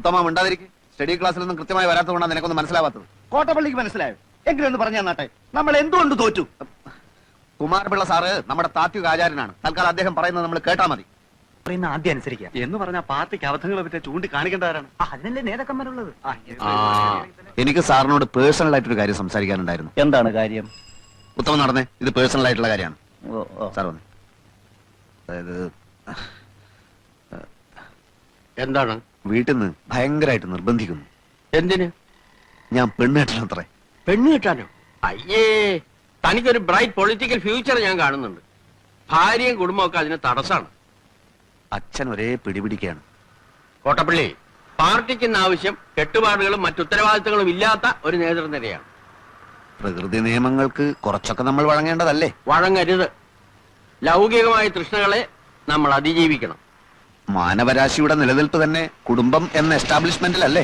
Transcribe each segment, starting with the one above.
ഉത്തമ മിണ്ടാതിരിക്കും. സ്റ്റഡി ക്ലാസ്സിൽ നിന്നും കൃത്യമായി വരാത്തതുകൊണ്ടാണ് നിനക്കൊന്നും മനസ്സിലാവാത്തത്. കോട്ടപ്പള്ളിക്ക് മനസ്സിലായോ? എങ്കിലൊന്ന് പറഞ്ഞു തന്നാട്ടെ, നമ്മൾ എന്തുകൊണ്ട് തോറ്റു? കുമാരപിള്ള സാറ് നമ്മുടെ താത്വിക ആചാര്യനാണ്. തൽക്കാലം അദ്ദേഹം പറയുന്നത് നമ്മൾ കേട്ടാ മതി. ആദ്യം അനുസരിക്കാം എന്ന് പറഞ്ഞാൽ പാർട്ടിക്ക് അബദ്ധങ്ങളെ പറ്റി ചൂണ്ടിക്കാണിക്കേണ്ടവരാണ്. അതിനല്ലേ നേതാക്കന്മാരുള്ളത്. എനിക്ക് സാറിനോട് പേഴ്സണൽ ആയിട്ടൊരു കാര്യം സംസാരിക്കാനുണ്ടായിരുന്നു. എന്താണ് കാര്യം? ഉത്തമം നടന്നേ, ഇത് പേഴ്സണൽ ആയിട്ടുള്ള കാര്യമാണ്. സാർ വന്നേ. അതായത് എന്താണ്? വീട്ടിൽ നിന്ന് ഭയങ്കരമായിട്ട് നിർബന്ധിക്കുന്നു. എന്തിന്? ഞാൻ പെണ്ണ് കെട്ടണത്രേ. പെണ്ണ് കിട്ടാനോ? അയ്യേ, തനിക്കൊരു ബ്രൈറ്റ് പൊളിറ്റിക്കൽ ഫ്യൂച്ചർ ഞാൻ കാണുന്നുണ്ട്. ഭാര്യയും കുടുംബമൊക്കെ അതിന് തടസ്സാണ്. അച്ഛൻ ഒരേ പിടിപിടിക്കുകയാണ്. കോട്ടപ്പള്ളി, പാർട്ടിക്ക് ഇന്ന് ആവശ്യം കെട്ടുപാടുകളും മറ്റുത്തരവാദിത്തങ്ങളും ഇല്ലാത്ത ഒരു നേതൃനിരയാണ്. പ്രകൃതി നിയമങ്ങൾക്ക് കുറച്ചൊക്കെ നമ്മൾ വഴങ്ങേണ്ടതല്ലേ? വഴങ്ങരുത്. ലൗകികമായ തൃഷ്ണകളെ നമ്മൾ അതിജീവിക്കണം. മാനവരാശിയുടെ നിലനിൽപ്പ് തന്നെ കുടുംബം എന്ന എസ്റ്റാബ്ലിഷ്മെന്റിലല്ലേ?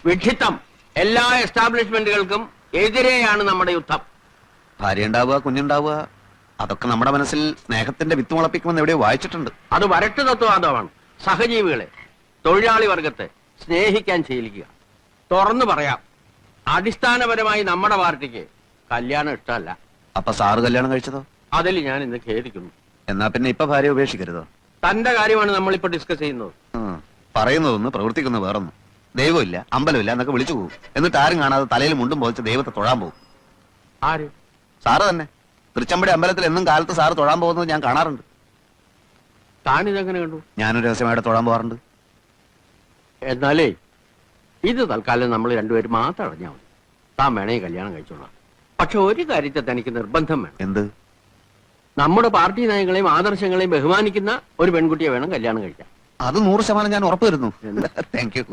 വിഡ്ഢിത്തം. എല്ലാ എസ്റ്റാബ്ലിഷ്മെന്റുകൾക്കും എതിരെയാണ് നമ്മുടെ യുദ്ധം. ഭാര്യ ഉണ്ടാവുക, കുഞ്ഞുണ്ടാവുക, അതൊക്കെ നമ്മുടെ മനസ്സിൽ സ്നേഹത്തിന്റെ വിത്ത് മുളപ്പിക്കുമെന്ന് എവിടെയോ വായിച്ചിട്ടുണ്ട്. അത് വരട്ട് തത്വവാദമാണ്. സഹജീവികളെ, തൊഴിലാളി വർഗത്തെ സ്നേഹിക്കാൻ ശീലിക്കുക. തുറന്നു പറയാം, അടിസ്ഥാനപരമായി നമ്മുടെ പാർട്ടിക്ക് കല്യാണം ഇഷ്ടമല്ല. അപ്പൊ സാറ് കല്യാണം കഴിച്ചതോ? അതിൽ ഞാൻ ഇന്ന് ഖേദിക്കുന്നു. എന്നാ പിന്നെ ഇപ്പൊ ഭാര്യ ഉപേക്ഷിക്കരുതോ? തന്റെ കാര്യമാണ് നമ്മളിപ്പോ ഡിസ്കസ് ചെയ്യുന്നത്. പറയുന്നതൊന്ന് പ്രവർത്തിക്കുന്ന വേറൊന്ന്. ദൈവമില്ല, അമ്പലമില്ല എന്നൊക്കെ വിളിച്ചു പോകും. എന്നിട്ട് ആരും കാണാതെ തലയിൽ മുണ്ടും പോയിച്ച് ദൈവത്തെ തൊഴാൻ പോകും. ആര്? സാറ് തന്നെ. തൃച്ചമ്പടി അമ്പലത്തിൽ എന്നും കാലത്ത് സാറ് തൊഴാൻ പോകുന്നത് ഞാൻ കാണാറുണ്ട്. താനിതെങ്ങനെ കണ്ടു? ഞാനൊരു രഹസ്യമായിട്ട് തൊഴാൻ പോകാറുണ്ട്. എന്നാലേ ഇത് തൽക്കാലം നമ്മൾ രണ്ടുപേരും മാത്രം അറിഞ്ഞാൽ മതി. താൻ വേണേ കല്യാണം കഴിച്ചോളാം. പക്ഷെ ഒരു കാര്യത്തെ തനിക്ക് നിർബന്ധം വേണം. എന്ത്? നമ്മുടെ പാർട്ടി നയങ്ങളെയും ആദർശങ്ങളെയും ബഹുമാനിക്കുന്ന ഒരു പെൺകുട്ടിയെ വേണം കല്യാണം കഴിക്കാൻ. അത് 100% ഞാൻ ഉറപ്പു വരുന്നു. Thank you.